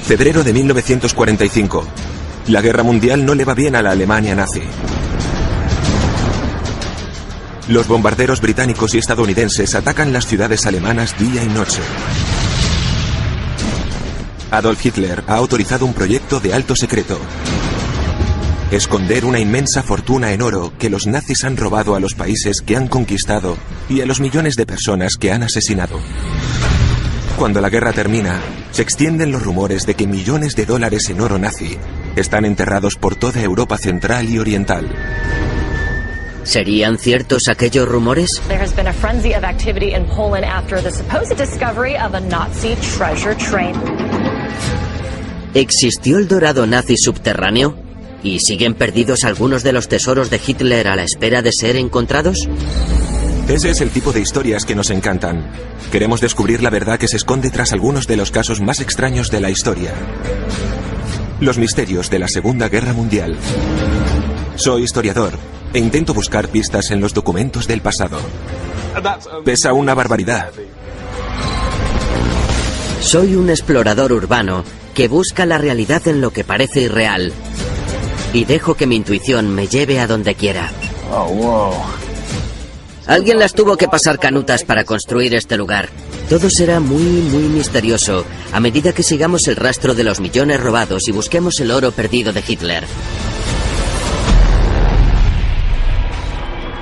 Febrero de 1945. La guerra mundial no le va bien a la Alemania nazi. Los bombarderos británicos y estadounidenses atacan las ciudades alemanas día y noche. Adolf Hitler ha autorizado un proyecto de alto secreto: esconder una inmensa fortuna en oro que los nazis han robado a los países que han conquistado y a los millones de personas que han asesinado. Cuando la guerra termina, se extienden los rumores de que millones de dólares en oro nazi están enterrados por toda Europa central y oriental. ¿Serían ciertos aquellos rumores? There has been a frenzy of activity in Poland after the supposed discovery of a Nazi treasure train. ¿Existió el dorado nazi subterráneo? ¿Y siguen perdidos algunos de los tesoros de Hitler a la espera de ser encontrados? Ese es el tipo de historias que nos encantan. Queremos descubrir la verdad que se esconde tras algunos de los casos más extraños de la historia. Los misterios de la Segunda Guerra Mundial. Soy historiador e intento buscar pistas en los documentos del pasado. Pesa una barbaridad. Soy un explorador urbano que busca la realidad en lo que parece irreal. Y dejo que mi intuición me lleve a donde quiera. Oh, wow. Alguien las tuvo que pasar canutas para construir este lugar. Todo será muy misterioso a medida que sigamos el rastro de los millones robados y busquemos el oro perdido de Hitler.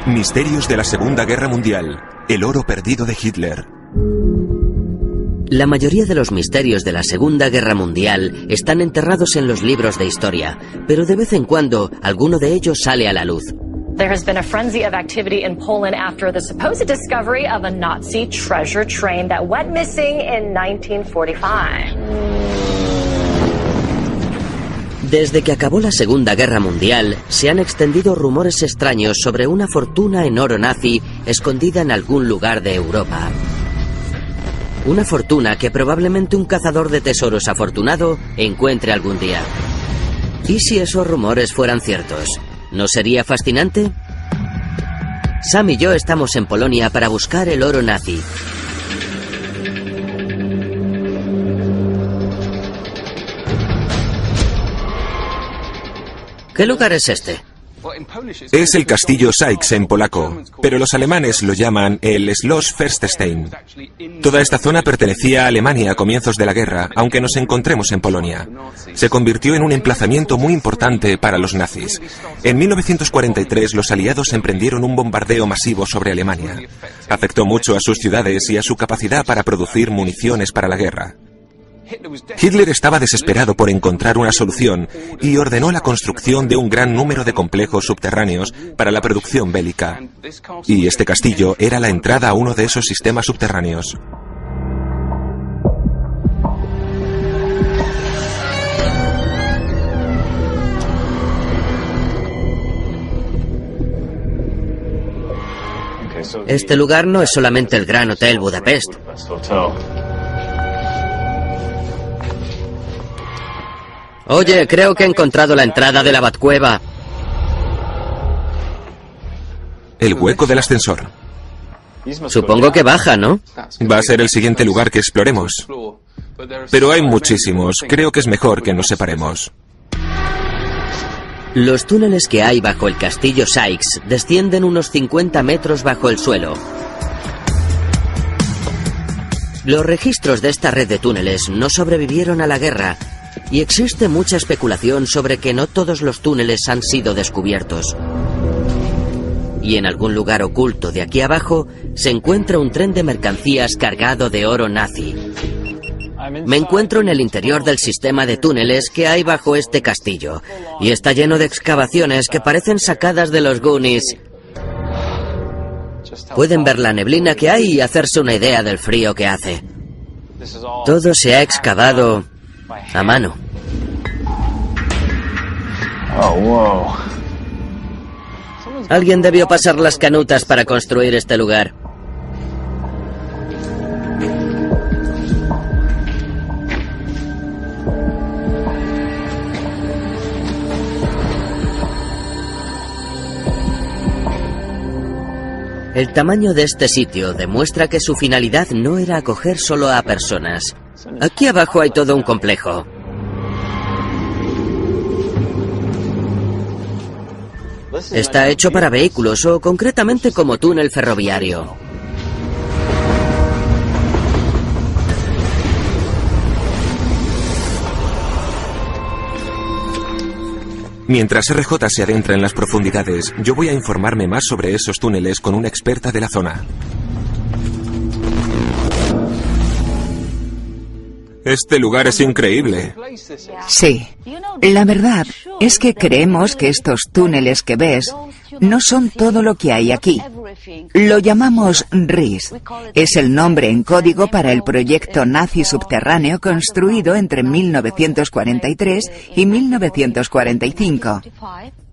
Misterios de la Segunda Guerra Mundial. El oro perdido de Hitler. La mayoría de los misterios de la Segunda Guerra Mundial están enterrados en los libros de historia, pero de vez en cuando alguno de ellos sale a la luz. There has been a frenzy of activity in Poland after the supposed discovery of a Nazi treasure train that went missing in 1945. Desde que acabó la Segunda Guerra Mundial, se han extendido rumores extraños sobre una fortuna en oro nazi escondida en algún lugar de Europa. Una fortuna que probablemente un cazador de tesoros afortunado encuentre algún día. ¿Y si esos rumores fueran ciertos? ¿No sería fascinante? Sam y yo estamos en Polonia para buscar el oro nazi. ¿Qué lugar es este? Es el castillo Sykes en polaco, pero los alemanes lo llaman el Schloss Fürstenstein. Toda esta zona pertenecía a Alemania a comienzos de la guerra, aunque nos encontremos en Polonia. Se convirtió en un emplazamiento muy importante para los nazis. En 1943 los aliados emprendieron un bombardeo masivo sobre Alemania. Afectó mucho a sus ciudades y a su capacidad para producir municiones para la guerra. Hitler estaba desesperado por encontrar una solución y ordenó la construcción de un gran número de complejos subterráneos para la producción bélica. Y este castillo era la entrada a uno de esos sistemas subterráneos. Este lugar no es solamente el Gran Hotel Budapest. Oye, creo que he encontrado la entrada de la Batcueva. El hueco del ascensor. Supongo que baja, ¿no? Va a ser el siguiente lugar que exploremos. Pero hay muchísimos. Creo que es mejor que nos separemos. Los túneles que hay bajo el castillo Sykes descienden unos 50 metros bajo el suelo. Los registros de esta red de túneles no sobrevivieron a la guerra. Y existe mucha especulación sobre que no todos los túneles han sido descubiertos. Y en algún lugar oculto de aquí abajo se encuentra un tren de mercancías cargado de oro nazi. Me encuentro en el interior del sistema de túneles que hay bajo este castillo, y está lleno de excavaciones que parecen sacadas de los Goonies. Pueden ver la neblina que hay y hacerse una idea del frío que hace. Todo se ha excavado a mano. Oh, wow. Alguien debió pasar las canutas para construir este lugar. El tamaño de este sitio demuestra que su finalidad no era acoger solo a personas. Aquí abajo hay todo un complejo. Está hecho para vehículos o concretamente como túnel ferroviario. Mientras RJ se adentra en las profundidades, yo voy a informarme más sobre esos túneles con una experta de la zona. Este lugar es increíble. Sí. La verdad es que creemos que estos túneles que ves no son todo lo que hay aquí. Lo llamamos RIS. Es el nombre en código para el proyecto nazi subterráneo construido entre 1943 y 1945.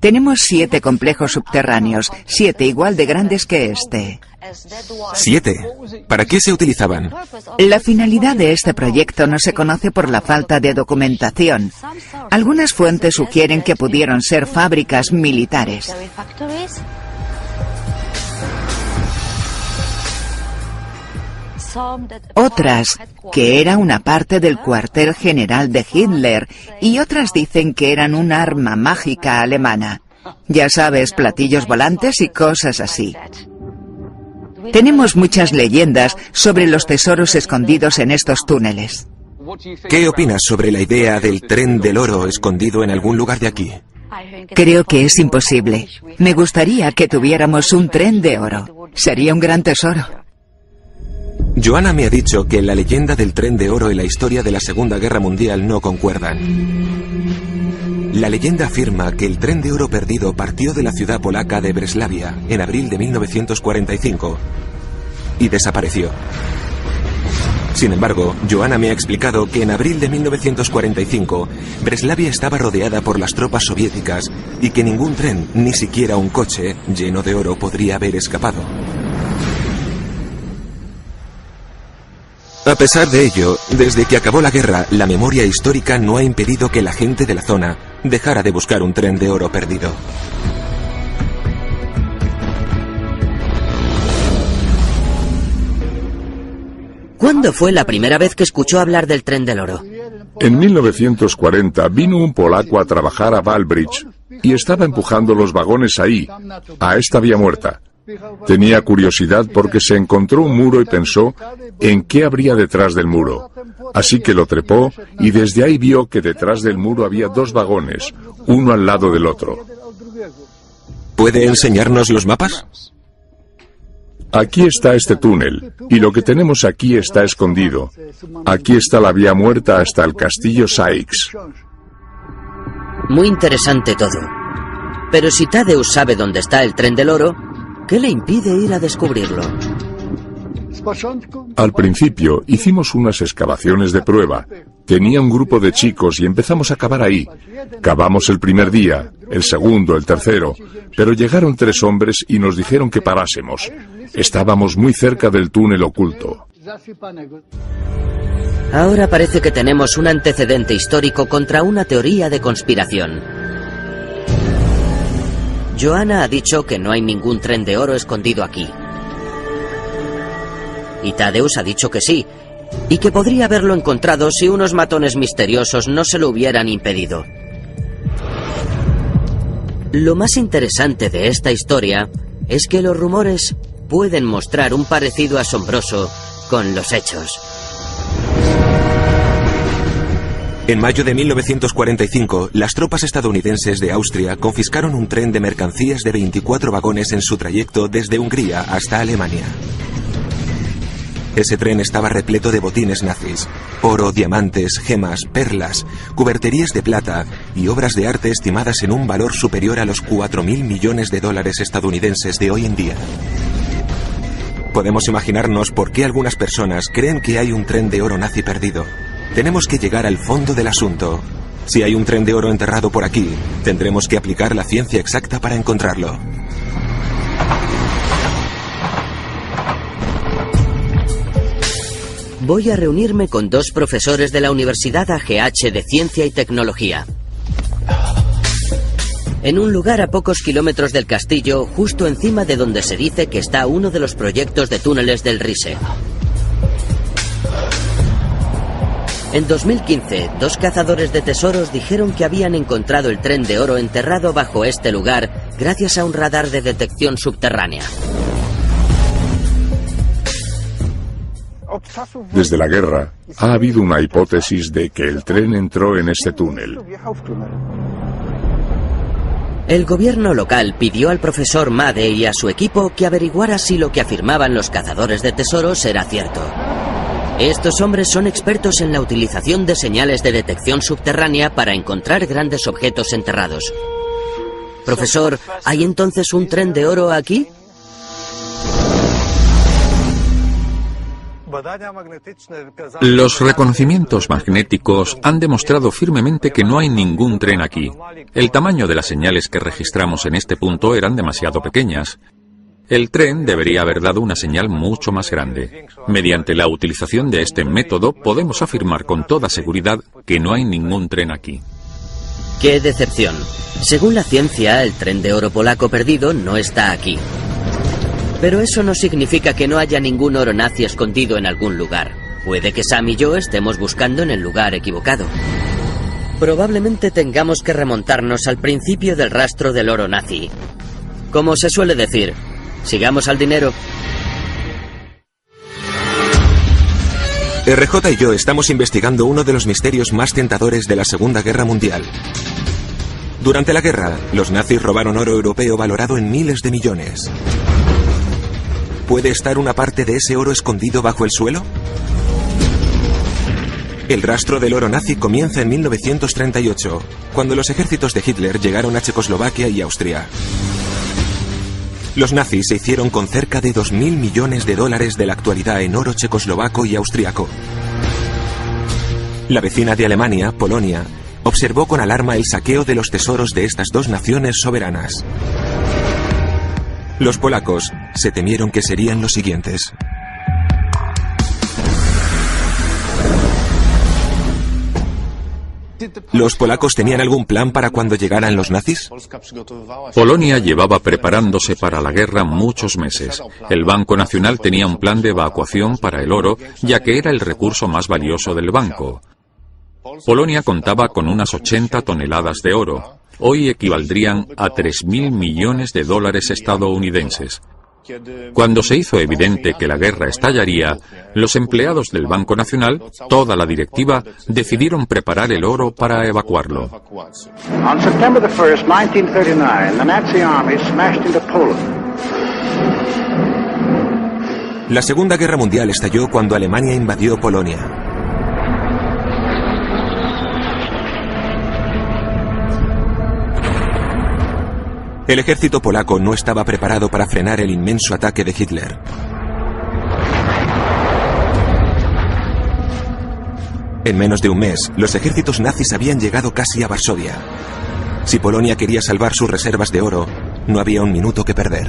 Tenemos 7 complejos subterráneos, 7 igual de grandes que este. 7. ¿Para qué se utilizaban? La finalidad de este proyecto no se conoce por la falta de documentación. Algunas fuentes sugieren que pudieron ser fábricas militares. Otras, que era una parte del cuartel general de Hitler, y otras dicen que eran un arma mágica alemana. Ya sabes, platillos volantes y cosas así. Tenemos muchas leyendas sobre los tesoros escondidos en estos túneles. ¿Qué opinas sobre la idea del tren del oro escondido en algún lugar de aquí? Creo que es imposible. Me gustaría que tuviéramos un tren de oro. Sería un gran tesoro. Joanna me ha dicho que la leyenda del tren de oro y la historia de la Segunda Guerra Mundial no concuerdan. La leyenda afirma que el tren de oro perdido partió de la ciudad polaca de Breslavia en abril de 1945 y desapareció. Sin embargo, Joanna me ha explicado que en abril de 1945 Breslavia estaba rodeada por las tropas soviéticas y que ningún tren, ni siquiera un coche lleno de oro podría haber escapado. A pesar de ello, desde que acabó la guerra, la memoria histórica no ha impedido que la gente de la zona dejara de buscar un tren de oro perdido. ¿Cuándo fue la primera vez que escuchó hablar del tren del oro? En 1940 vino un polaco a trabajar a Wałbrzych y estaba empujando los vagones ahí, a esta vía muerta. Tenía curiosidad porque se encontró un muro y pensó en qué habría detrás del muro. Así que lo trepó y desde ahí vio que detrás del muro había 2 vagones, uno al lado del otro. ¿Puede enseñarnos los mapas? Aquí está este túnel, y lo que tenemos aquí está escondido. Aquí está la vía muerta hasta el castillo Sykes. Muy interesante todo. Pero si Tadeusz sabe dónde está el tren del oro, ¿qué le impide ir a descubrirlo? Al principio hicimos unas excavaciones de prueba. Tenía un grupo de chicos y empezamos a cavar ahí. Cavamos el primer día, el segundo, el tercero, pero llegaron 3 hombres y nos dijeron que parásemos. Estábamos muy cerca del túnel oculto. Ahora parece que tenemos un antecedente histórico contra una teoría de conspiración. Joanna ha dicho que no hay ningún tren de oro escondido aquí. Y Tadeusz ha dicho que sí, y que podría haberlo encontrado si unos matones misteriosos no se lo hubieran impedido. Lo más interesante de esta historia es que los rumores pueden mostrar un parecido asombroso con los hechos. En mayo de 1945, las tropas estadounidenses de Austria confiscaron un tren de mercancías de 24 vagones en su trayecto desde Hungría hasta Alemania. Ese tren estaba repleto de botines nazis, oro, diamantes, gemas, perlas, cuberterías de plata y obras de arte estimadas en un valor superior a los 4.000 millones de dólares estadounidenses de hoy en día. Podemos imaginarnos por qué algunas personas creen que hay un tren de oro nazi perdido. Tenemos que llegar al fondo del asunto. Si hay un tren de oro enterrado por aquí, tendremos que aplicar la ciencia exacta para encontrarlo. Voy a reunirme con 2 profesores de la Universidad AGH de Ciencia y Tecnología. En un lugar a pocos kilómetros del castillo, justo encima de donde se dice que está uno de los proyectos de túneles del Rise. En 2015, 2 cazadores de tesoros dijeron que habían encontrado el tren de oro enterrado bajo este lugar gracias a un radar de detección subterránea. Desde la guerra, ha habido una hipótesis de que el tren entró en este túnel. El gobierno local pidió al profesor Made y a su equipo que averiguara si lo que afirmaban los cazadores de tesoros era cierto. Estos hombres son expertos en la utilización de señales de detección subterránea para encontrar grandes objetos enterrados. Profesor, ¿hay entonces un tren de oro aquí? Los reconocimientos magnéticos han demostrado firmemente que no hay ningún tren aquí. El tamaño de las señales que registramos en este punto eran demasiado pequeñas. El tren debería haber dado una señal mucho más grande. Mediante la utilización de este método podemos afirmar con toda seguridad que no hay ningún tren aquí. ¡Qué decepción! Según la ciencia, el tren de oro polaco perdido no está aquí. Pero eso no significa que no haya ningún oro nazi escondido en algún lugar. Puede que Sam y yo estemos buscando en el lugar equivocado. Probablemente tengamos que remontarnos al principio del rastro del oro nazi. Como se suele decir, sigamos al dinero. RJ y yo estamos investigando uno de los misterios más tentadores de la Segunda Guerra Mundial. Durante la guerra, los nazis robaron oro europeo valorado en miles de millones. ¿Puede estar una parte de ese oro escondido bajo el suelo? El rastro del oro nazi comienza en 1938, cuando los ejércitos de Hitler llegaron a Checoslovaquia y Austria. Los nazis se hicieron con cerca de 2.000 millones de dólares de la actualidad en oro checoslovaco y austriaco. La vecina de Alemania, Polonia, observó con alarma el saqueo de los tesoros de estas dos naciones soberanas. Los polacos se temieron que serían los siguientes. ¿Los polacos tenían algún plan para cuando llegaran los nazis? Polonia llevaba preparándose para la guerra muchos meses. El Banco Nacional tenía un plan de evacuación para el oro, ya que era el recurso más valioso del banco. Polonia contaba con unas 80 toneladas de oro. Hoy equivaldrían a 3.000 millones de dólares estadounidenses. Cuando se hizo evidente que la guerra estallaría, los empleados del Banco Nacional, toda la directiva, decidieron preparar el oro para evacuarlo. On September 1st, 1939, the Nazi army smashed into Poland. La Segunda Guerra Mundial estalló cuando Alemania invadió Polonia. El ejército polaco no estaba preparado para frenar el inmenso ataque de Hitler. En menos de un mes, los ejércitos nazis habían llegado casi a Varsovia. Si Polonia quería salvar sus reservas de oro, no había un minuto que perder.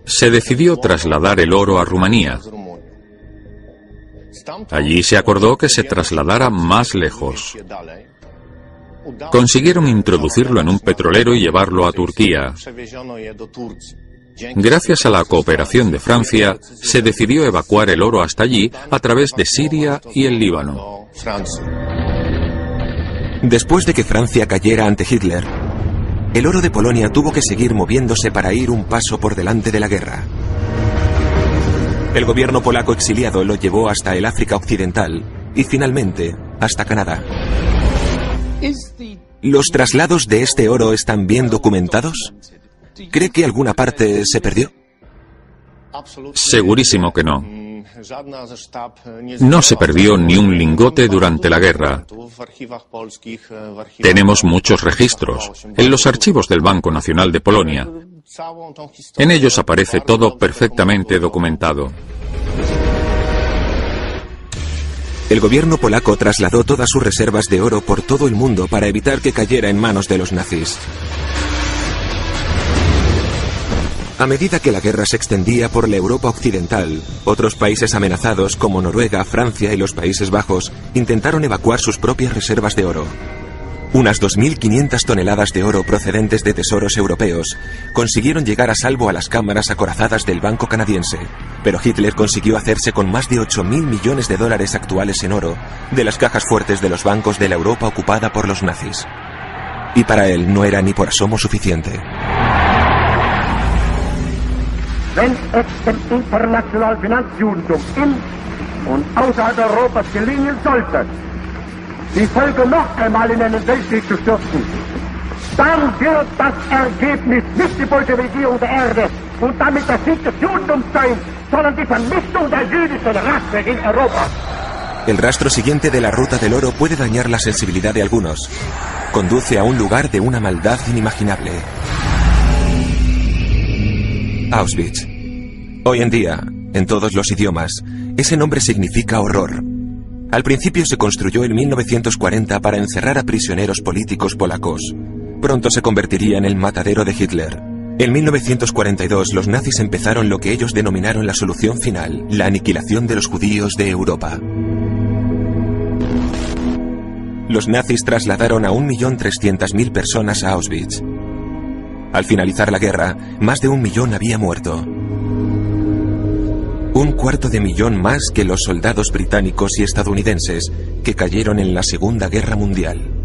Se decidió trasladar el oro a Rumanía. Allí se acordó que se trasladara más lejos. Consiguieron introducirlo en un petrolero y llevarlo a Turquía. Gracias a la cooperación de Francia, se decidió evacuar el oro hasta allí a través de Siria y el Líbano. Después de que Francia cayera ante Hitler, el oro de Polonia tuvo que seguir moviéndose para ir un paso por delante de la guerra. El gobierno polaco exiliado lo llevó hasta el África Occidental y finalmente hasta Canadá. ¿Los traslados de este oro están bien documentados? ¿Cree que alguna parte se perdió? Segurísimo que no. No se perdió ni un lingote durante la guerra. Tenemos muchos registros en los archivos del Banco Nacional de Polonia. En ellos aparece todo perfectamente documentado. El gobierno polaco trasladó todas sus reservas de oro por todo el mundo para evitar que cayera en manos de los nazis. A medida que la guerra se extendía por la Europa occidental, otros países amenazados como Noruega, Francia y los Países Bajos intentaron evacuar sus propias reservas de oro. Unas 2.500 toneladas de oro procedentes de tesoros europeos consiguieron llegar a salvo a las cámaras acorazadas del Banco Canadiense, pero Hitler consiguió hacerse con más de 8.000 millones de dólares actuales en oro de las cajas fuertes de los bancos de la Europa ocupada por los nazis. Y para él no era ni por asomo suficiente. Wenn es dem internationalen Finanzjudentum in und außerhalb Europas gelingen sollte, die Völker noch einmal in einen Weltkrieg zu stürzen, dann wird das Ergebnis nicht die Bolschewisierung der Erde und damit der Sieg des Judentums sein, sondern die Vernichtung der jüdischen Rasse in Europa. El rastro siguiente de la ruta del oro puede dañar la sensibilidad de algunos. Conduce a un lugar de una maldad inimaginable. Auschwitz. Hoy en día, en todos los idiomas, ese nombre significa horror. Al principio se construyó en 1940 para encerrar a prisioneros políticos polacos. Pronto se convertiría en el matadero de Hitler. En 1942 los nazis empezaron lo que ellos denominaron la solución final, la aniquilación de los judíos de Europa. Los nazis trasladaron a 1.300.000 personas a Auschwitz. Al finalizar la guerra, más de 1 millón había muerto. 250.000 más que los soldados británicos y estadounidenses que cayeron en la Segunda Guerra Mundial.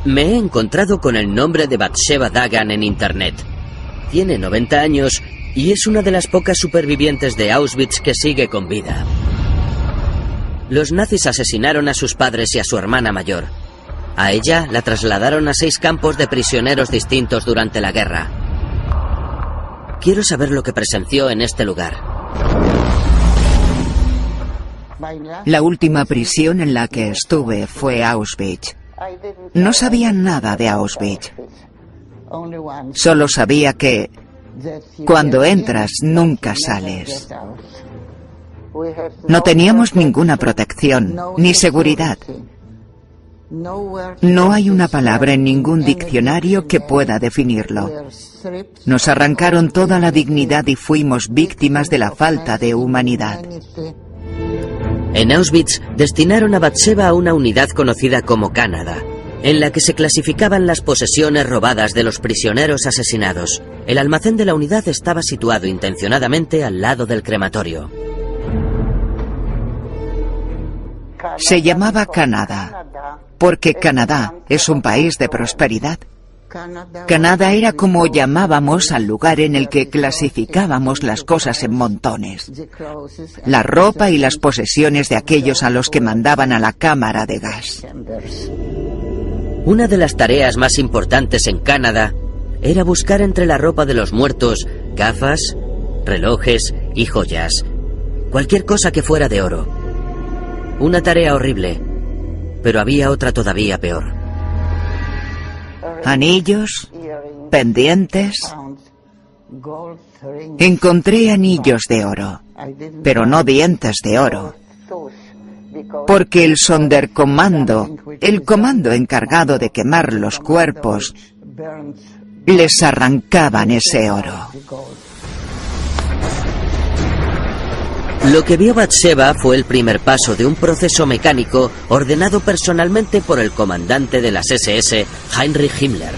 Me he encontrado con el nombre de Batsheva Dagan en internet. Tiene 90 años y es una de las pocas supervivientes de Auschwitz que sigue con vida. Los nazis asesinaron a sus padres y a su hermana mayor. A ella la trasladaron a 6 campos de prisioneros distintos durante la guerra. Quiero saber lo que presenció en este lugar. La última prisión en la que estuve fue Auschwitz. No sabía nada de Auschwitz. Solo sabía que cuando entras nunca sales. No teníamos ninguna protección, ni seguridad. No hay una palabra en ningún diccionario que pueda definirlo. Nos arrancaron toda la dignidad y fuimos víctimas de la falta de humanidad. En Auschwitz destinaron a Batsheva a una unidad conocida como Canadá, en la que se clasificaban las posesiones robadas de los prisioneros asesinados. El almacén de la unidad estaba situado intencionadamente al lado del crematorio. Se llamaba Canadá, porque Canadá es un país de prosperidad. Canadá era como llamábamos al lugar en el que clasificábamos las cosas en montones. La ropa y las posesiones de aquellos a los que mandaban a la cámara de gas. Una de las tareas más importantes en Canadá era buscar entre la ropa de los muertos gafas, relojes y joyas. Cualquier cosa que fuera de oro. Una tarea horrible, pero había otra todavía peor. Anillos, pendientes. Encontré anillos de oro, pero no dientes de oro. Porque el Sonderkommando, el comando encargado de quemar los cuerpos, les arrancaban ese oro. Lo que vio Batsheva fue el primer paso de un proceso mecánico ordenado personalmente por el comandante de las SS, Heinrich Himmler.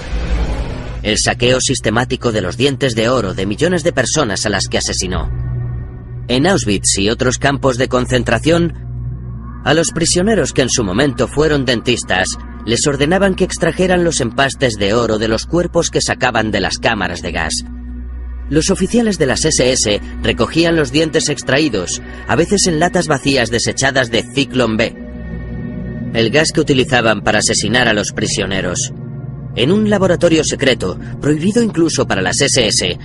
El saqueo sistemático de los dientes de oro de millones de personas a las que asesinó. En Auschwitz y otros campos de concentración, a los prisioneros que en su momento fueron dentistas, les ordenaban que extrajeran los empastes de oro de los cuerpos que sacaban de las cámaras de gas. Los oficiales de las SS recogían los dientes extraídos, a veces en latas vacías desechadas de Zyklon B, el gas que utilizaban para asesinar a los prisioneros. En un laboratorio secreto, prohibido incluso para las SS,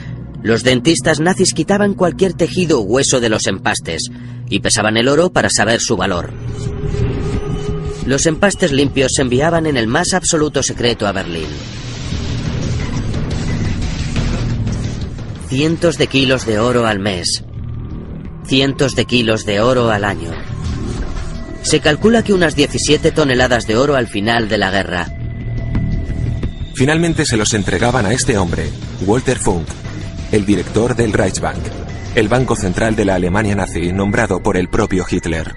los dentistas nazis quitaban cualquier tejido o hueso de los empastes y pesaban el oro para saber su valor. Los empastes limpios se enviaban en el más absoluto secreto a Berlín. Cientos de kilos de oro al mes. cientos de kilos de oro al año. Se calcula que unas 17 toneladas de oro al final de la guerra. Finalmente se los entregaban a este hombre, Walter Funk, el director del Reichsbank, el banco central de la Alemania nazi, nombrado por el propio Hitler.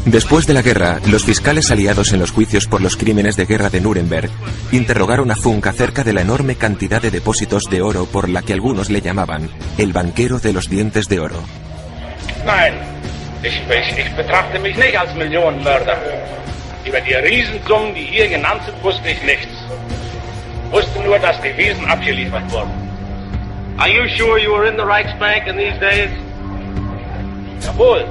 Después de la guerra, los fiscales aliados en los juicios por los crímenes de guerra de Nuremberg interrogaron a Funk acerca de la enorme cantidad de depósitos de oro por la que algunos le llamaban el banquero de los dientes de oro. Nein, ich betrachte mich nicht als Millionenmörder. Über die Riesensummen, die hier genannt sind, wusste ich nichts. Wusste nur, dass Devisen abgeliefert wurden. Are you sure you were in the Reichsbank in these days? Jawohl.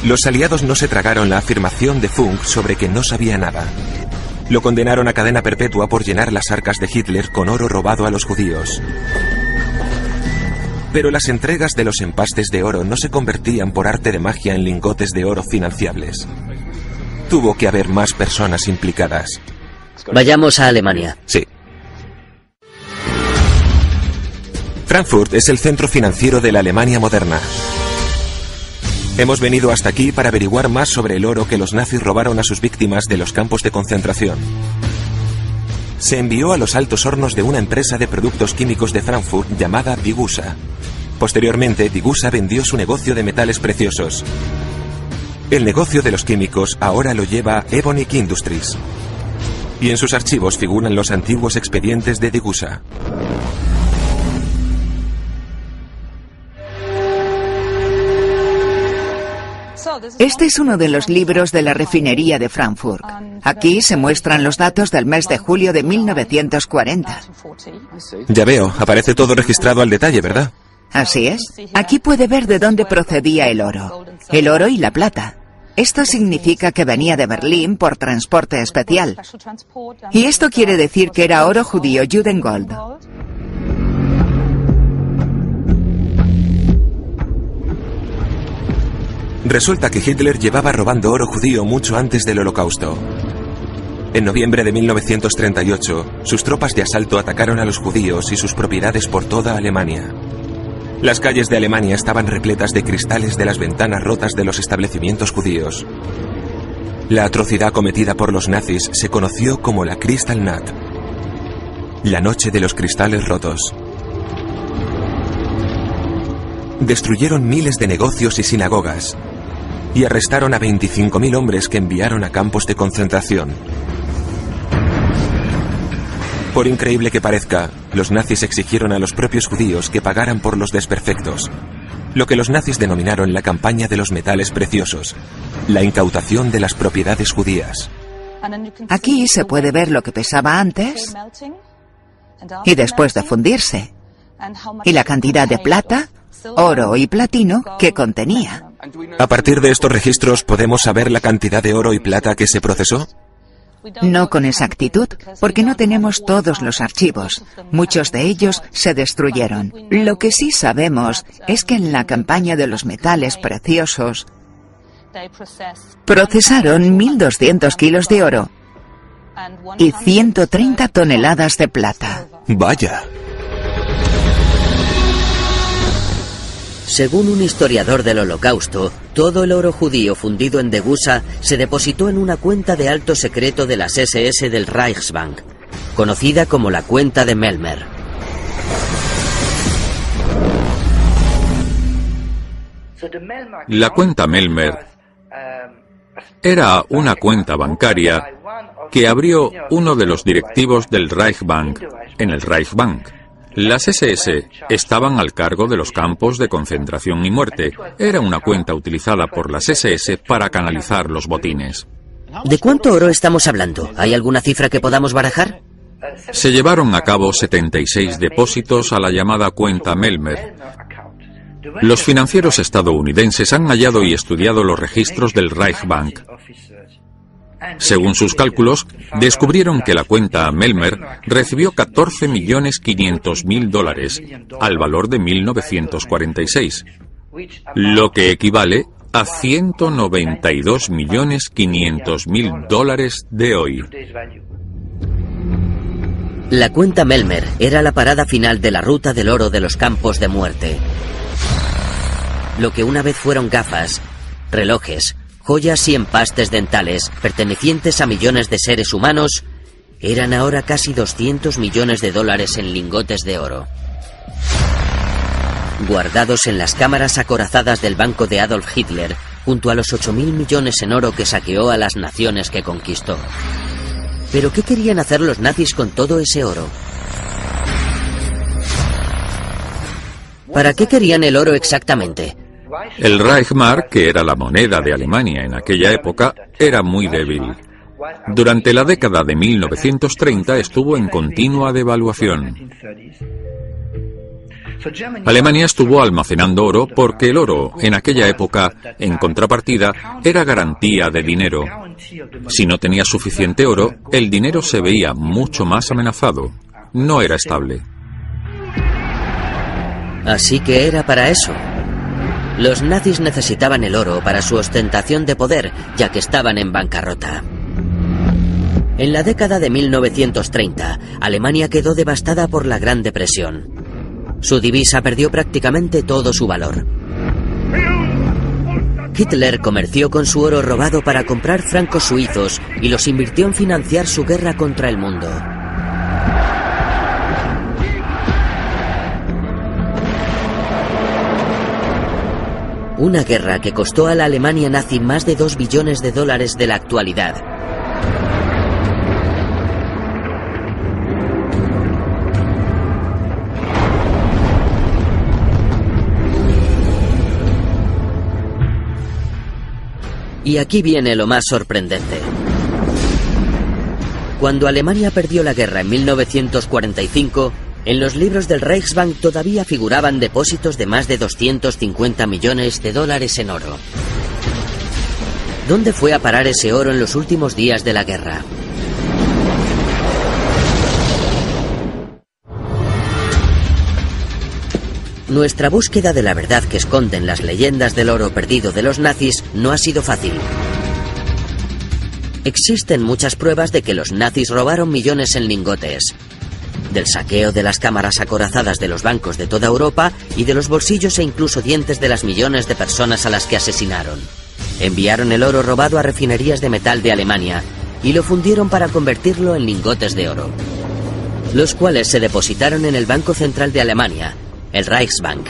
Los aliados no se tragaron la afirmación de Funk sobre que no sabía nada. Lo condenaron a cadena perpetua por llenar las arcas de Hitler con oro robado a los judíos. Pero las entregas de los empastes de oro no se convertían por arte de magia en lingotes de oro financiables. Tuvo que haber más personas implicadas. Vayamos a Alemania. Sí. Frankfurt es el centro financiero de la Alemania moderna. Hemos venido hasta aquí para averiguar más sobre el oro que los nazis robaron a sus víctimas de los campos de concentración. Se envió a los altos hornos de una empresa de productos químicos de Frankfurt llamada Digusa. Posteriormente, Digusa vendió su negocio de metales preciosos. El negocio de los químicos ahora lo lleva Evonik Industries. Y en sus archivos figuran los antiguos expedientes de Digusa. Este es uno de los libros de la refinería de Frankfurt. Aquí se muestran los datos del mes de julio de 1940. Ya veo, aparece todo registrado al detalle, ¿verdad? Así es. Aquí puede ver de dónde procedía el oro y la plata. Esto significa que venía de Berlín por transporte especial. Y esto quiere decir que era oro judío Judengold. Resulta que Hitler llevaba robando oro judío mucho antes del Holocausto. En noviembre de 1938, sus tropas de asalto atacaron a los judíos y sus propiedades por toda Alemania. Las calles de Alemania estaban repletas de cristales de las ventanas rotas de los establecimientos judíos. La atrocidad cometida por los nazis se conoció como la Kristallnacht, la noche de los cristales rotos. Destruyeron miles de negocios y sinagogas y arrestaron a 25.000 hombres que enviaron a campos de concentración. Por increíble que parezca, los nazis exigieron a los propios judíos que pagaran por los desperfectos, lo que los nazis denominaron la campaña de los metales preciosos, la incautación de las propiedades judías. Aquí se puede ver lo que pesaba antes y después de fundirse, y la cantidad de plata, oro y platino que contenía. ¿A partir de estos registros podemos saber la cantidad de oro y plata que se procesó? No con exactitud, porque no tenemos todos los archivos. Muchos de ellos se destruyeron. Lo que sí sabemos es que en la campaña de los metales preciosos procesaron 1.200 kilos de oro y 130 toneladas de plata. Vaya. Según un historiador del Holocausto, todo el oro judío fundido en Degussa se depositó en una cuenta de alto secreto de las SS del Reichsbank, conocida como la cuenta de Melmer. La cuenta Melmer era una cuenta bancaria que abrió uno de los directivos del Reichsbank en el Reichsbank. Las SS estaban al cargo de los campos de concentración y muerte. Era una cuenta utilizada por las SS para canalizar los botines. ¿De cuánto oro estamos hablando? ¿Hay alguna cifra que podamos barajar? Se llevaron a cabo 76 depósitos a la llamada cuenta Melmer. Los financieros estadounidenses han hallado y estudiado los registros del Reichsbank. Según sus cálculos, descubrieron que la cuenta Melmer recibió $14.500.000 al valor de 1946, lo que equivale a $192.500.000 de hoy. La cuenta Melmer era la parada final de la ruta del oro de los campos de muerte. Lo que una vez fueron gafas, relojes, joyas y empastes dentales pertenecientes a millones de seres humanos, eran ahora casi 200 millones de dólares en lingotes de oro. Guardados en las cámaras acorazadas del banco de Adolf Hitler, junto a los 8.000 millones en oro que saqueó a las naciones que conquistó. ¿Pero qué querían hacer los nazis con todo ese oro? ¿Para qué querían el oro exactamente? El Reichsmark, que era la moneda de Alemania en aquella época, era muy débil. Durante la década de 1930 estuvo en continua devaluación. Alemania estuvo almacenando oro porque el oro, en aquella época, en contrapartida, era garantía de dinero. Si no tenía suficiente oro, el dinero se veía mucho más amenazado. No era estable. Así que era para eso. Los nazis necesitaban el oro para su ostentación de poder, ya que estaban en bancarrota. En la década de 1930, Alemania quedó devastada por la Gran Depresión. Su divisa perdió prácticamente todo su valor. Hitler comerció con su oro robado para comprar francos suizos y los invirtió en financiar su guerra contra el mundo. Una guerra que costó a la Alemania nazi más de 2 billones de dólares de la actualidad. Y aquí viene lo más sorprendente. Cuando Alemania perdió la guerra en 1945, en los libros del Reichsbank todavía figuraban depósitos de más de 250 millones de dólares en oro. ¿Dónde fue a parar ese oro en los últimos días de la guerra? Nuestra búsqueda de la verdad que esconden las leyendas del oro perdido de los nazis no ha sido fácil. Existen muchas pruebas de que los nazis robaron millones en lingotes. Del saqueo de las cámaras acorazadas de los bancos de toda Europa y de los bolsillos e incluso dientes de las millones de personas a las que asesinaron. Enviaron el oro robado a refinerías de metal de Alemania y lo fundieron para convertirlo en lingotes de oro, los cuales se depositaron en el Banco Central de Alemania, el Reichsbank.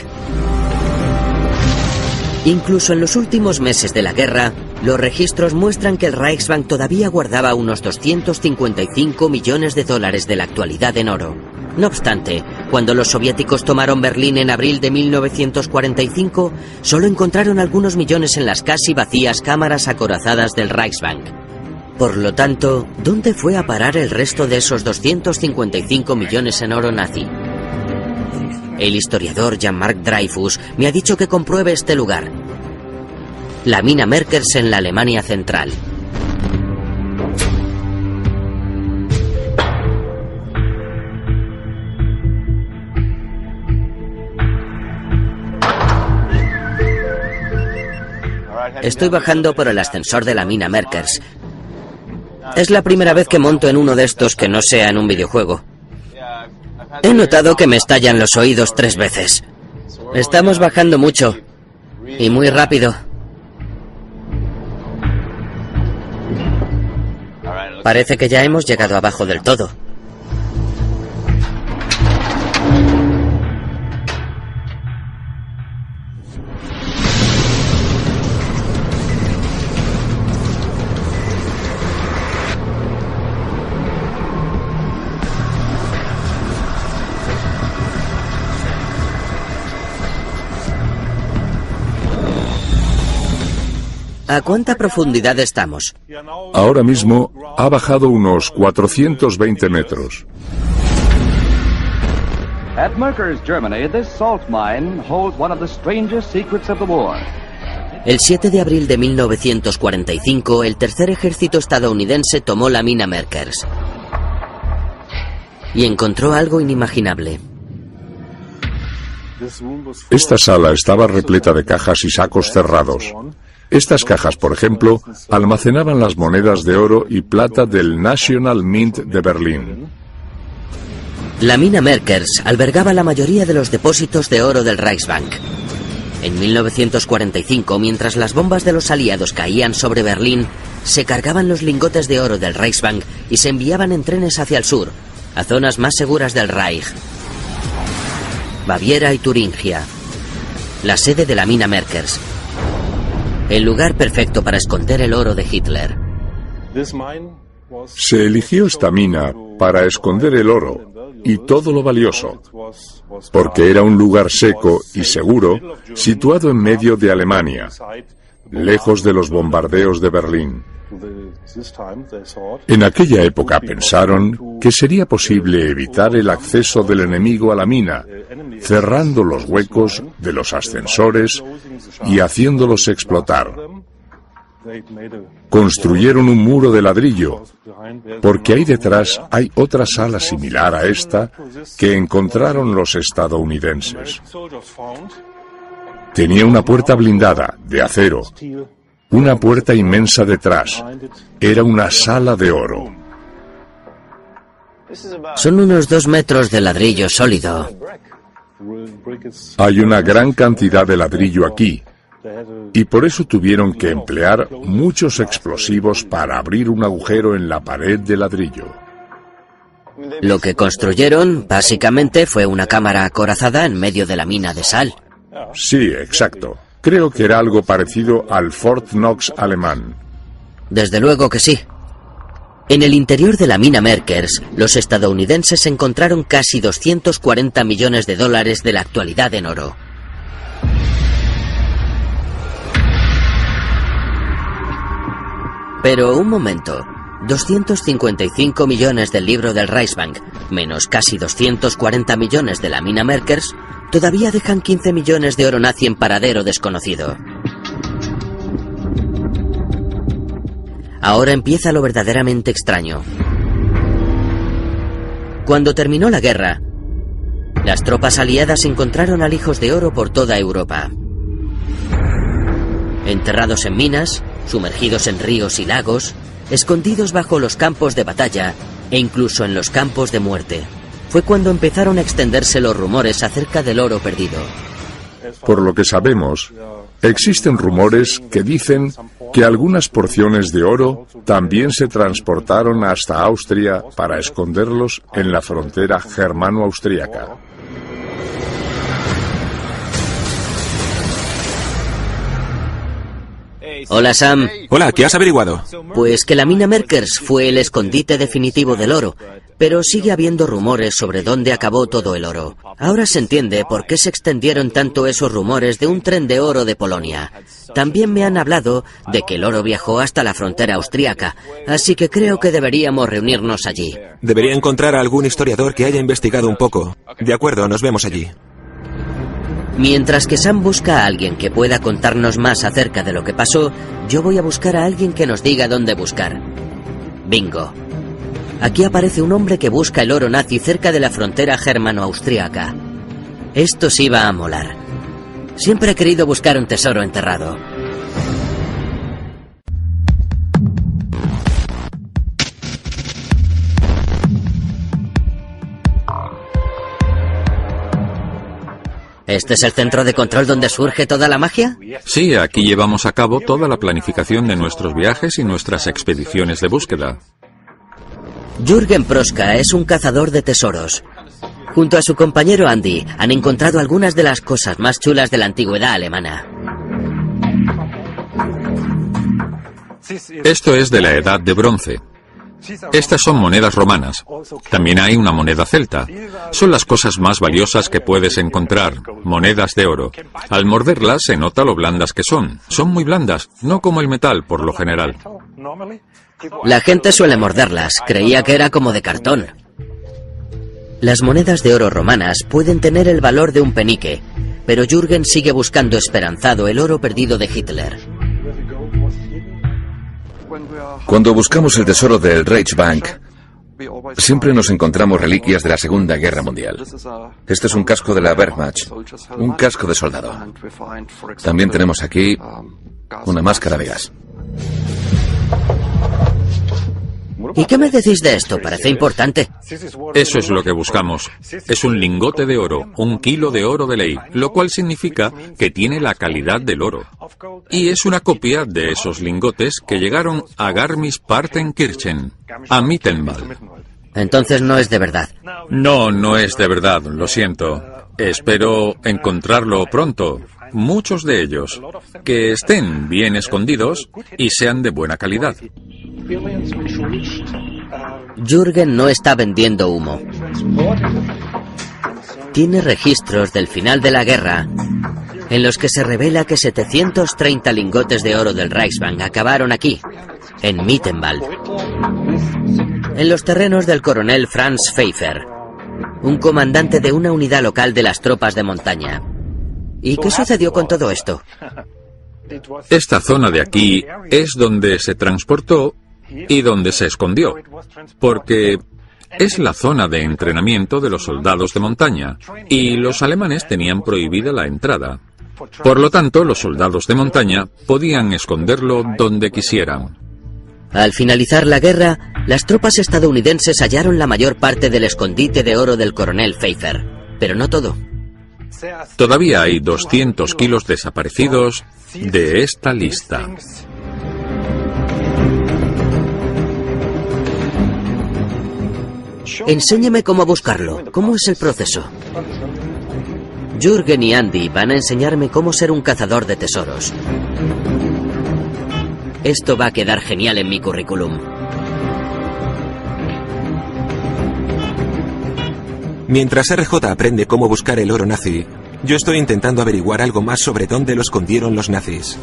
Incluso en los últimos meses de la guerra, los registros muestran que el Reichsbank todavía guardaba unos 255 millones de dólares de la actualidad en oro. No obstante, cuando los soviéticos tomaron Berlín en abril de 1945, solo encontraron algunos millones en las casi vacías cámaras acorazadas del Reichsbank. Por lo tanto, ¿dónde fue a parar el resto de esos 255 millones en oro nazi? El historiador Jean-Marc Dreyfus me ha dicho que compruebe este lugar. La mina Merkers en la Alemania central. Estoy bajando por el ascensor de la mina Merkers. Es la primera vez que monto en uno de estos que no sea en un videojuego. He notado que me estallan los oídos 3 veces. Estamos bajando mucho y muy rápido. Parece que ya hemos llegado abajo del todo. ¿A cuánta profundidad estamos? Ahora mismo ha bajado unos 420 metros. At Merkers, Germany, this salt mine holds one of the strangest secrets of the war. El 7 de abril de 1945, el tercer ejército estadounidense tomó la mina Merkers y encontró algo inimaginable. Esta sala estaba repleta de cajas y sacos cerrados. Estas cajas, por ejemplo, almacenaban las monedas de oro y plata del National Mint de Berlín. La mina Merkers albergaba la mayoría de los depósitos de oro del Reichsbank. En 1945, mientras las bombas de los aliados caían sobre Berlín, se cargaban los lingotes de oro del Reichsbank y se enviaban en trenes hacia el sur, a zonas más seguras del Reich. Baviera y Turingia, la sede de la mina Merkers. El lugar perfecto para esconder el oro de Hitler. Se eligió esta mina para esconder el oro y todo lo valioso, porque era un lugar seco y seguro, situado en medio de Alemania, lejos de los bombardeos de Berlín. En aquella época pensaron que sería posible evitar el acceso del enemigo a la mina, cerrando los huecos de los ascensores y haciéndolos explotar. Construyeron un muro de ladrillo, porque ahí detrás hay otra sala similar a esta que encontraron los estadounidenses. Tenía una puerta blindada, de acero, una puerta inmensa detrás. Era una sala de oro. Son unos 2 metros de ladrillo sólido. Hay una gran cantidad de ladrillo aquí, y por eso tuvieron que emplear muchos explosivos para abrir un agujero en la pared de ladrillo. Lo que construyeron, básicamente, fue una cámara acorazada en medio de la mina de sal. Sí, exacto. Creo que era algo parecido al Fort Knox alemán. Desde luego que sí. En el interior de la mina Merkers, los estadounidenses encontraron casi 240 millones de dólares de la actualidad en oro. Pero un momento, 255 millones del libro del Reichsbank, menos casi 240 millones de la mina Merkers, todavía dejan 15 millones de oro nazi en paradero desconocido. Ahora empieza lo verdaderamente extraño. Cuando terminó la guerra, las tropas aliadas encontraron alijos de oro por toda Europa. Enterrados en minas, sumergidos en ríos y lagos, escondidos bajo los campos de batalla e incluso en los campos de muerte. Fue cuando empezaron a extenderse los rumores acerca del oro perdido. Por lo que sabemos, existen rumores que dicen que algunas porciones de oro también se transportaron hasta Austria para esconderlos en la frontera germano-austríaca. Hola, Sam. Hola, ¿qué has averiguado? Pues que la mina Merkers fue el escondite definitivo del oro, pero sigue habiendo rumores sobre dónde acabó todo el oro. Ahora se entiende por qué se extendieron tanto esos rumores de un tren de oro de Polonia. También me han hablado de que el oro viajó hasta la frontera austríaca, así que creo que deberíamos reunirnos allí. Debería encontrar a algún historiador que haya investigado un poco. De acuerdo, nos vemos allí. Mientras que Sam busca a alguien que pueda contarnos más acerca de lo que pasó, yo voy a buscar a alguien que nos diga dónde buscar. Bingo. Aquí aparece un hombre que busca el oro nazi cerca de la frontera germano-austríaca. Esto sí va a molar. Siempre he querido buscar un tesoro enterrado. ¿Este es el centro de control donde surge toda la magia? Sí, aquí llevamos a cabo toda la planificación de nuestros viajes y nuestras expediciones de búsqueda. Jürgen Proska es un cazador de tesoros. Junto a su compañero Andy, han encontrado algunas de las cosas más chulas de la antigüedad alemana. Esto es de la Edad de Bronce. Estas son monedas romanas. También hay una moneda celta. Son las cosas más valiosas que puedes encontrar, monedas de oro. Al morderlas se nota lo blandas que son. Son muy blandas, no como el metal por lo general. La gente suele morderlas, creía que era como de cartón. Las monedas de oro romanas pueden tener el valor de un penique, pero Jürgen sigue buscando esperanzado el oro perdido de Hitler. Cuando buscamos el tesoro del Reichsbank, siempre nos encontramos reliquias de la Segunda Guerra Mundial. Este es un casco de la Wehrmacht, un casco de soldado. También tenemos aquí una máscara de gas. ¿Y qué me decís de esto? Parece importante. Eso es lo que buscamos. Es un lingote de oro, 1 kilo de oro de ley, lo cual significa que tiene la calidad del oro. Y es una copia de esos lingotes que llegaron a Garmisch-Partenkirchen, a Mittenwald. Entonces no es de verdad. No, no es de verdad, lo siento. Espero encontrarlo pronto. Muchos de ellos. Que estén bien escondidos y sean de buena calidad. Jürgen no está vendiendo humo. Tiene registros del final de la guerra en los que se revela que 730 lingotes de oro del Reichsbank acabaron aquí, en Mittenwald, en los terrenos del coronel Franz Pfeiffer, un comandante de una unidad local de las tropas de montaña. ¿Y qué sucedió con todo esto? Esta zona de aquí es donde se transportó y donde se escondió, porque es la zona de entrenamiento de los soldados de montaña, y los alemanes tenían prohibida la entrada. Por lo tanto, los soldados de montaña podían esconderlo donde quisieran. Al finalizar la guerra, las tropas estadounidenses hallaron la mayor parte del escondite de oro del coronel Pfeiffer, pero no todo. Todavía hay 200 kilos desaparecidos de esta lista. Enséñeme cómo buscarlo. ¿Cómo es el proceso? Jürgen y Andy van a enseñarme cómo ser un cazador de tesoros. Esto va a quedar genial en mi currículum. Mientras RJ aprende cómo buscar el oro nazi, yo estoy intentando averiguar algo más sobre dónde lo escondieron los nazis.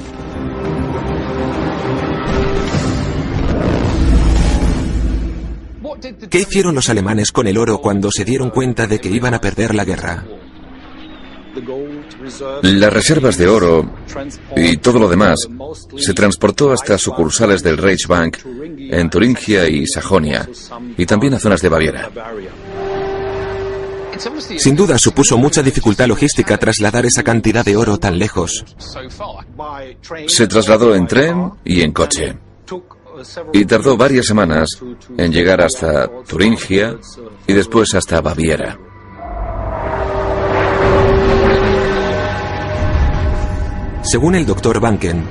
¿Qué hicieron los alemanes con el oro cuando se dieron cuenta de que iban a perder la guerra? Las reservas de oro y todo lo demás se transportó hasta sucursales del Reichsbank en Turingia y Sajonia, y también a zonas de Baviera. Sin duda supuso mucha dificultad logística trasladar esa cantidad de oro tan lejos. Se trasladó en tren y en coche, y tardó varias semanas en llegar hasta Turingia y después hasta Baviera. Según el Dr. Banken,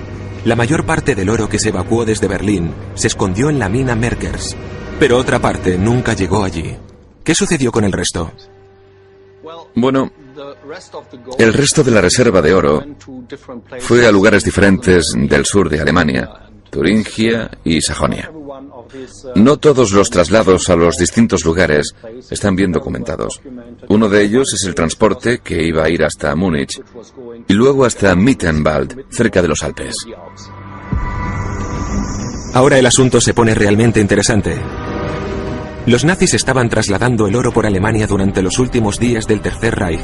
la mayor parte del oro que se evacuó desde Berlín se escondió en la mina Merkers, pero otra parte nunca llegó allí. ¿Qué sucedió con el resto? Bueno, el resto de la reserva de oro fue a lugares diferentes del sur de Alemania, Turingia y Sajonia. No todos los traslados a los distintos lugares están bien documentados. Uno de ellos es el transporte que iba a ir hasta Múnich y luego hasta Mittenwald, cerca de los Alpes. Ahora el asunto se pone realmente interesante. Los nazis estaban trasladando el oro por Alemania durante los últimos días del Tercer Reich.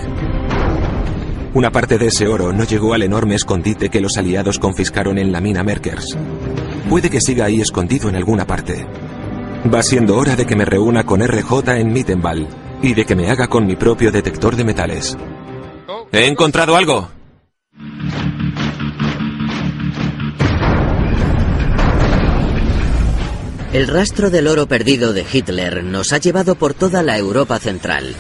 Una parte de ese oro no llegó al enorme escondite que los aliados confiscaron en la mina Merkers. Puede que siga ahí escondido en alguna parte. Va siendo hora de que me reúna con RJ en Mittenwald y de que me haga con mi propio detector de metales. ¡He encontrado algo! El rastro del oro perdido de Hitler nos ha llevado por toda la Europa central,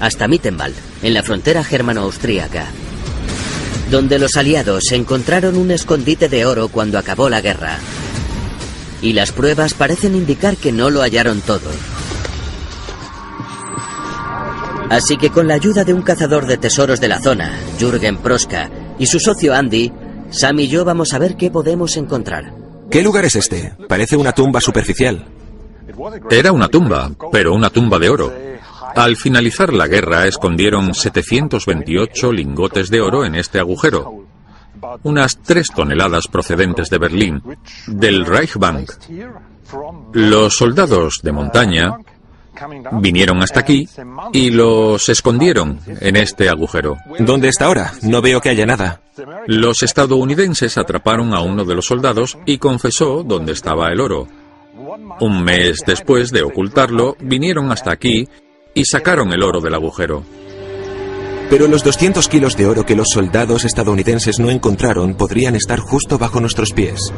hasta Mittenwald, en la frontera germano-austríaca, donde los aliados encontraron un escondite de oro cuando acabó la guerra. Y las pruebas parecen indicar que no lo hallaron todo. Así que con la ayuda de un cazador de tesoros de la zona, Jürgen Proska, y su socio Andy, Sam y yo vamos a ver qué podemos encontrar. ¿Qué lugar es este? Parece una tumba superficial. Era una tumba, pero una tumba de oro. Al finalizar la guerra escondieron 728 lingotes de oro en este agujero. Unas 3 toneladas procedentes de Berlín, del Reichsbank. Los soldados de montaña vinieron hasta aquí y los escondieron en este agujero. ¿Dónde está ahora? No veo que haya nada. Los estadounidenses atraparon a uno de los soldados y confesó dónde estaba el oro. Un mes después de ocultarlo, vinieron hasta aquí y sacaron el oro del agujero. Pero los 200 kilos de oro que los soldados estadounidenses no encontraron podrían estar justo bajo nuestros pies.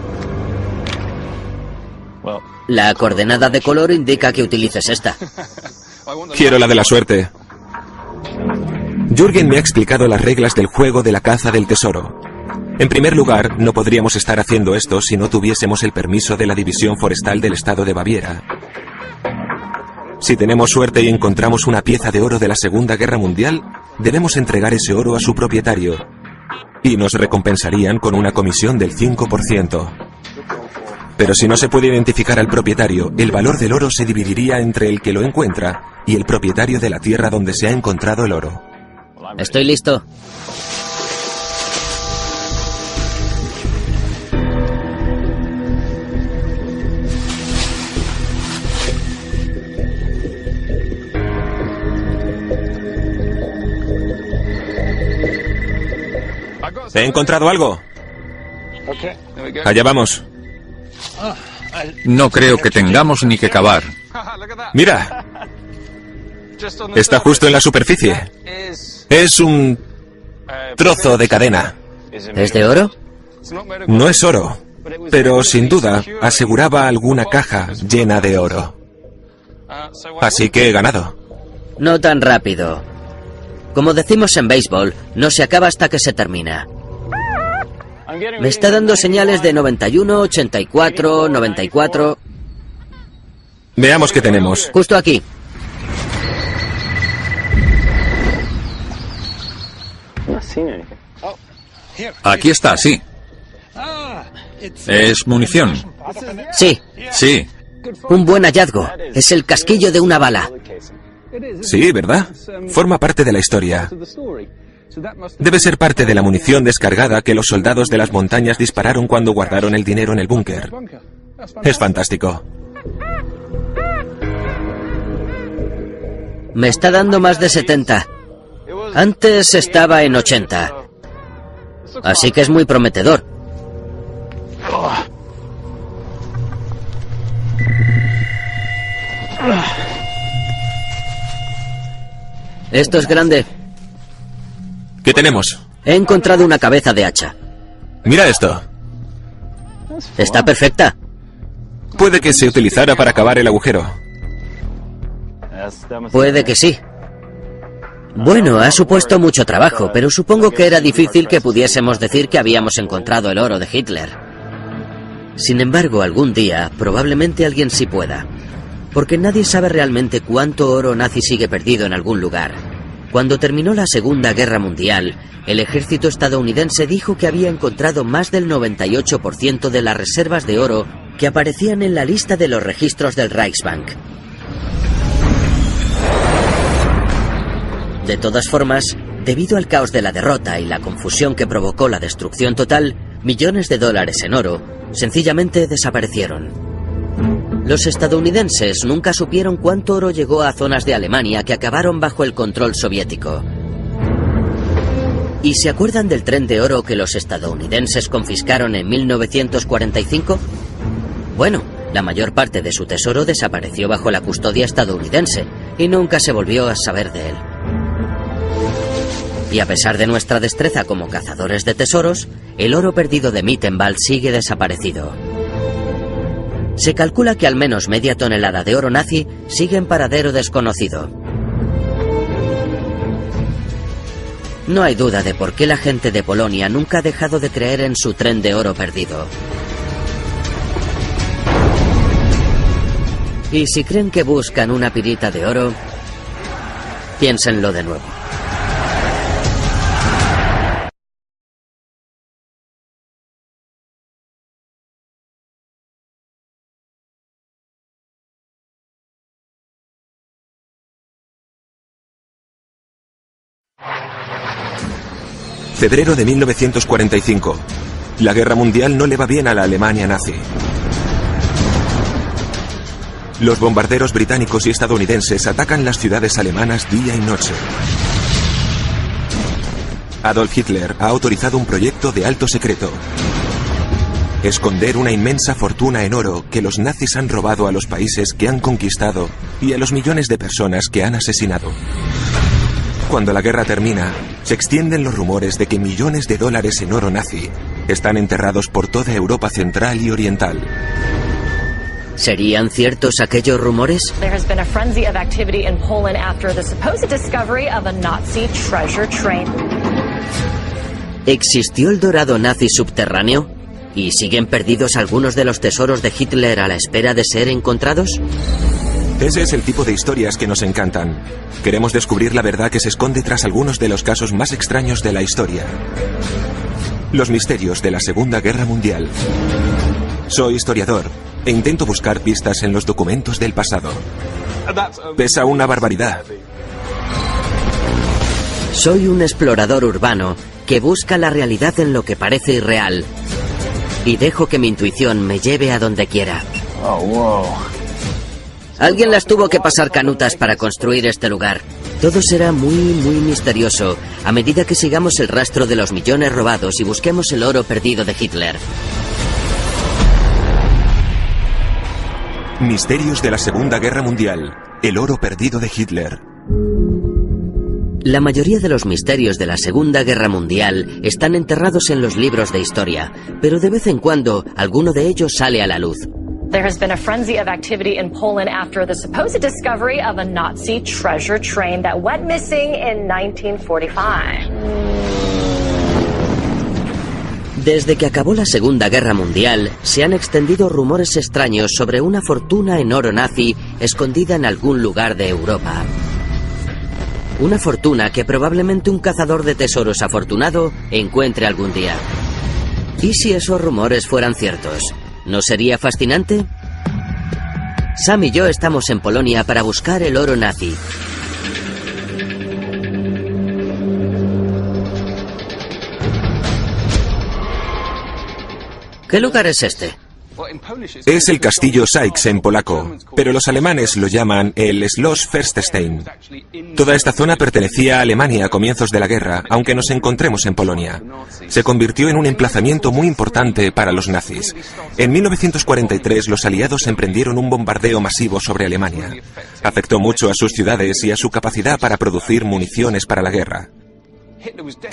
La coordenada de color indica que utilices esta. Quiero la de la suerte. Jürgen me ha explicado las reglas del juego de la caza del tesoro. En primer lugar, no podríamos estar haciendo esto si no tuviésemos el permiso de la División Forestal del Estado de Baviera. Si tenemos suerte y encontramos una pieza de oro de la Segunda Guerra Mundial, debemos entregar ese oro a su propietario. Y nos recompensarían con una comisión del 5%. Pero si no se puede identificar al propietario, el valor del oro se dividiría entre el que lo encuentra y el propietario de la tierra donde se ha encontrado el oro. Estoy listo. ¿He encontrado algo? Allá vamos. No creo que tengamos ni que cavar. Mira. Está justo en la superficie. Es un trozo de cadena. ¿Es de oro? No es oro, pero sin duda aseguraba alguna caja llena de oro. Así que he ganado. No tan rápido. Como decimos en béisbol, no se acaba hasta que se termina. Me está dando señales de 91, 84, 94... Veamos qué tenemos. Justo aquí. Aquí está, sí. Es munición. Sí. Sí. Un buen hallazgo. Es el casquillo de una bala. Sí, ¿verdad? Forma parte de la historia. Debe ser parte de la munición descargada que los soldados de las montañas dispararon cuando guardaron el dinero en el búnker. Es fantástico. Me está dando más de 70. Antes estaba en 80. Así que es muy prometedor. Esto es grande. ¿Qué tenemos? He encontrado una cabeza de hacha. Mira esto. Está perfecta. Puede que se utilizara para cavar el agujero. Puede que sí. Bueno, ha supuesto mucho trabajo, pero supongo que era difícil que pudiésemos decir que habíamos encontrado el oro de Hitler. Sin embargo, algún día, probablemente alguien sí pueda. Porque nadie sabe realmente cuánto oro nazi sigue perdido en algún lugar. Cuando terminó la Segunda Guerra Mundial, el ejército estadounidense dijo que había encontrado más del 98% de las reservas de oro que aparecían en la lista de los registros del Reichsbank. De todas formas, debido al caos de la derrota y la confusión que provocó la destrucción total, millones de dólares en oro sencillamente desaparecieron. Los estadounidenses nunca supieron cuánto oro llegó a zonas de Alemania que acabaron bajo el control soviético. ¿Y se acuerdan del tren de oro que los estadounidenses confiscaron en 1945? Bueno, la mayor parte de su tesoro desapareció bajo la custodia estadounidense y nunca se volvió a saber de él. Y a pesar de nuestra destreza como cazadores de tesoros, el oro perdido de Mittenwald sigue desaparecido. Se calcula que al menos media tonelada de oro nazi sigue en paradero desconocido. No hay duda de por qué la gente de Polonia nunca ha dejado de creer en su tren de oro perdido. Y si creen que buscan una pirita de oro, piénsenlo de nuevo. Febrero de 1945. La guerra mundial no le va bien a la Alemania nazi. Los bombarderos británicos y estadounidenses atacan las ciudades alemanas día y noche. Adolf Hitler ha autorizado un proyecto de alto secreto. Esconder una inmensa fortuna en oro que los nazis han robado a los países que han conquistado y a los millones de personas que han asesinado. Cuando la guerra termina, se extienden los rumores de que millones de dólares en oro nazi están enterrados por toda Europa central y oriental. ¿Serían ciertos aquellos rumores? There has been a frenzy of activity in Poland after the supposed discovery of a Nazi treasure train. ¿Existió el dorado nazi subterráneo? ¿Y siguen perdidos algunos de los tesoros de Hitler a la espera de ser encontrados? Ese es el tipo de historias que nos encantan. Queremos descubrir la verdad que se esconde tras algunos de los casos más extraños de la historia. Los misterios de la Segunda Guerra Mundial. Soy historiador e intento buscar pistas en los documentos del pasado. Pesa una barbaridad. Soy un explorador urbano que busca la realidad en lo que parece irreal. Y dejo que mi intuición me lleve a donde quiera. Alguien las tuvo que pasar canutas para construir este lugar. Todo será muy misterioso a medida que sigamos el rastro de los millones robados y busquemos el oro perdido de Hitler. Misterios de la Segunda Guerra Mundial. El oro perdido de Hitler. La mayoría de los misterios de la Segunda Guerra Mundial están enterrados en los libros de historia, pero de vez en cuando alguno de ellos sale a la luz. There has been a frenzy of activity in Poland after the supposed discovery of a Nazi treasure train that went missing in 1945. Desde que acabó la Segunda Guerra Mundial, se han extendido rumores extraños sobre una fortuna en oro nazi escondida en algún lugar de Europa. Una fortuna que probablemente un cazador de tesoros afortunado encuentre algún día. ¿Y si esos rumores fueran ciertos? ¿No sería fascinante? Sam y yo estamos en Polonia para buscar el oro nazi. ¿Qué lugar es este? Es el castillo Sykes en polaco, pero los alemanes lo llaman el Schloss Feststein. Toda esta zona pertenecía a Alemania a comienzos de la guerra, aunque nos encontremos en Polonia. Se convirtió en un emplazamiento muy importante para los nazis. En 1943 los aliados emprendieron un bombardeo masivo sobre Alemania. Afectó mucho a sus ciudades y a su capacidad para producir municiones para la guerra.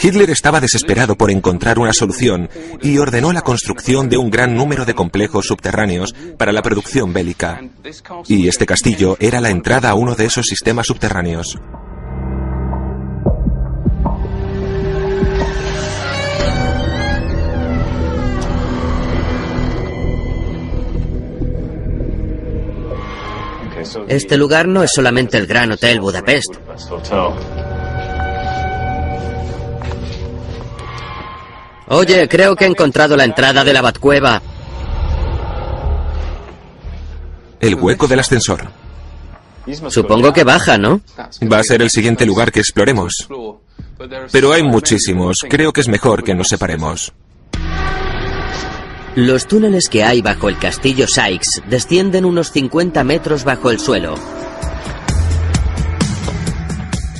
Hitler estaba desesperado por encontrar una solución y ordenó la construcción de un gran número de complejos subterráneos para la producción bélica. Y este castillo era la entrada a uno de esos sistemas subterráneos. Este lugar no es solamente el Gran Hotel Budapest. Oye, creo que he encontrado la entrada de la Batcueva. El hueco del ascensor. Supongo que baja, ¿no? Va a ser el siguiente lugar que exploremos. Pero hay muchísimos. Creo que es mejor que nos separemos. Los túneles que hay bajo el castillo Sykes descienden unos 50 metros bajo el suelo.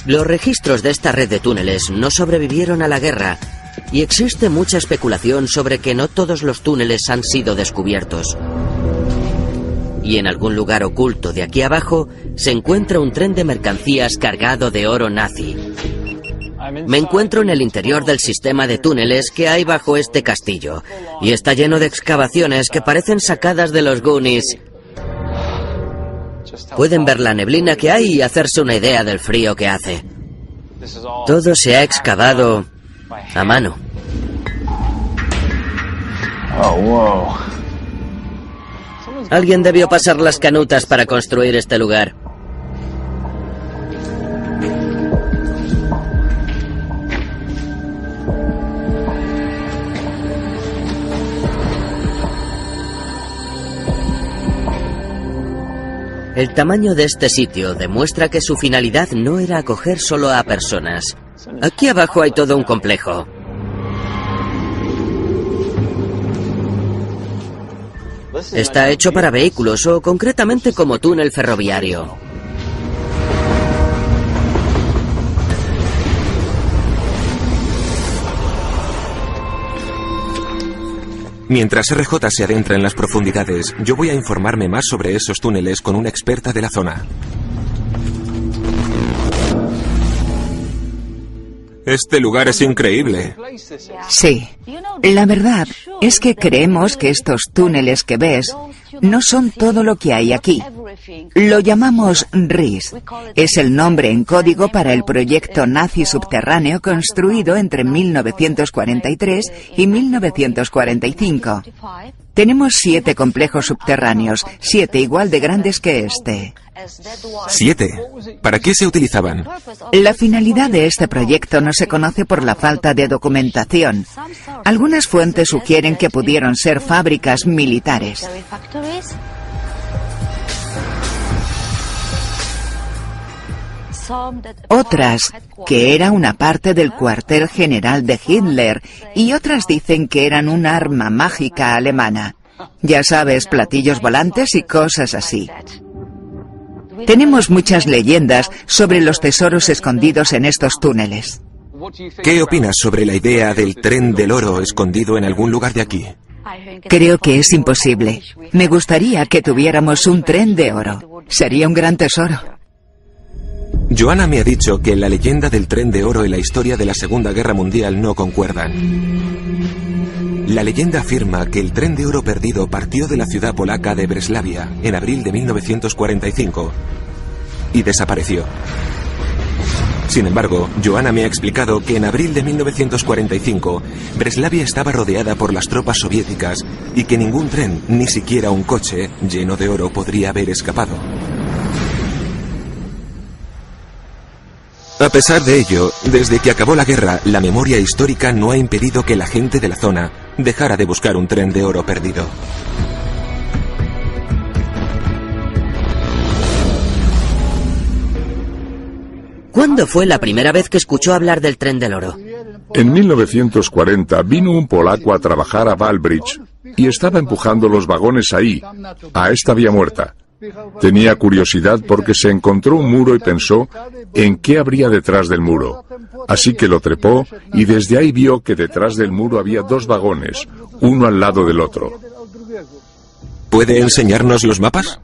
Los registros de esta red de túneles no sobrevivieron a la guerra. Y existe mucha especulación sobre que no todos los túneles han sido descubiertos. Y en algún lugar oculto de aquí abajo se encuentra un tren de mercancías cargado de oro nazi. Me encuentro en el interior del sistema de túneles que hay bajo este castillo. Y está lleno de excavaciones que parecen sacadas de los Goonies. Pueden ver la neblina que hay y hacerse una idea del frío que hace. Todo se ha excavado a mano. Alguien debió pasar las canutas para construir este lugar. El tamaño de este sitio demuestra que su finalidad no era acoger solo a personas. Aquí abajo hay todo un complejo. Está hecho para vehículos o concretamente como túnel ferroviario. Mientras RJ se adentra en las profundidades, yo voy a informarme más sobre esos túneles con una experta de la zona. Este lugar es increíble. Sí. La verdad es que creemos que estos túneles que ves no son todo lo que hay aquí. Lo llamamos RIS. Es el nombre en código para el proyecto nazi subterráneo construido entre 1943 y 1945. Tenemos 7 complejos subterráneos, 7 igual de grandes que este. 7. ¿Para qué se utilizaban? La finalidad de este proyecto no se conoce por la falta de documentación. Algunas fuentes sugieren que pudieron ser fábricas militares. Otras, que era una parte del cuartel general de Hitler, y otras dicen que eran un arma mágica alemana. Ya sabes, platillos volantes y cosas así. Tenemos muchas leyendas sobre los tesoros escondidos en estos túneles. ¿Qué opinas sobre la idea del tren del oro escondido en algún lugar de aquí? Creo que es imposible. Me gustaría que tuviéramos un tren de oro. Sería un gran tesoro. Joanna me ha dicho que la leyenda del tren de oro y la historia de la Segunda Guerra Mundial no concuerdan. La leyenda afirma que el tren de oro perdido partió de la ciudad polaca de Breslavia en abril de 1945 y desapareció. Sin embargo, Joanna me ha explicado que en abril de 1945 Breslavia estaba rodeada por las tropas soviéticas y que ningún tren, ni siquiera un coche lleno de oro podría haber escapado. A pesar de ello, desde que acabó la guerra, la memoria histórica no ha impedido que la gente de la zona dejara de buscar un tren de oro perdido. ¿Cuándo fue la primera vez que escuchó hablar del tren del oro? En 1940 vino un polaco a trabajar a Wałbrzych y estaba empujando los vagones ahí, a esta vía muerta. Tenía curiosidad porque se encontró un muro y pensó en qué habría detrás del muro. Así que lo trepó y desde ahí vio que detrás del muro había 2 vagones, uno al lado del otro. ¿Puede enseñarnos los mapas?